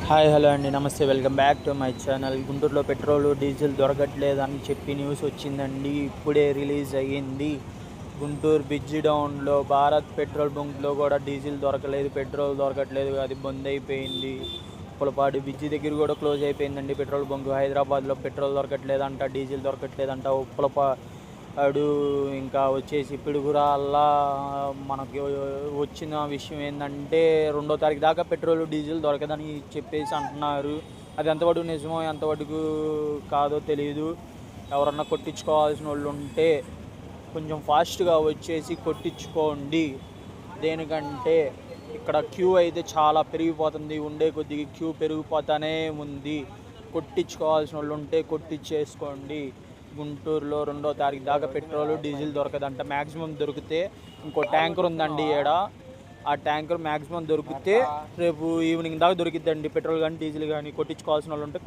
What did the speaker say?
Hi hello అండి, నమస్తే, welcome back to my channel. గుంటూరులో పెట్రోల్ డీజిల్ దొరకట్లేదని చెప్పి న్యూస్ వచ్చిందండి. ఇప్పుడే రిలీజ్ అయ్యింది. గుంటూరు బ్రిడ్జి డౌన్లో భారత్ పెట్రోల్ బంక్లో కూడా డీజిల్ దొరకలేదు, పెట్రోల్ దొరకట్లేదు, అది బంద్ అయిపోయింది. పులపాటి బ్రిడ్జి దగ్గర కూడా క్లోజ్ అయిపోయిందండి పెట్రోల్ బంక్. హైదరాబాద్లో పెట్రోల్ దొరకట్లేదంట, డీజిల్ దొరకట్లేదంట. ఉప్పలపాడు ఇంకా వచ్చేసి పిడుగురాళ్ళ మనకి వచ్చిన విషయం ఏంటంటే 2వ తారీఖు దాకా పెట్రోల్ డీజిల్ దొరకదని చెప్పేసి అంటున్నారు. అది ఎంతవరకు నిజమో ఎంతవరకు కాదో తెలియదు. ఎవరన్నా కొట్టించుకోవాల్సిన వాళ్ళు ఉంటే కొంచెం ఫాస్ట్గా వచ్చేసి కొట్టించుకోండి. దేనికంటే ఇక్కడ క్యూ అయితే చాలా పెరిగిపోతుంది, ఉండే కొద్దిగా క్యూ పెరిగిపోతూనే ఉంది. కొట్టించుకోవాల్సిన వాళ్ళు ఉంటే కొట్టించేసుకోండి. గుంటూరులో 2వ తారీఖు దాకా పెట్రోల్ డీజిల్ దొరకదంట. మ్యాక్సిమం దొరికితే ఇంకో ట్యాంకర్ ఉందండి ఈడ, ఆ ట్యాంకర్ మ్యాక్సిమం దొరికితే రేపు ఈవినింగ్ దాకా దొరికిద్దండి పెట్రోల్ కానీ డీజిల్ కానీ. కొట్టించుకోవాల్సిన వాళ్ళు ఉంటే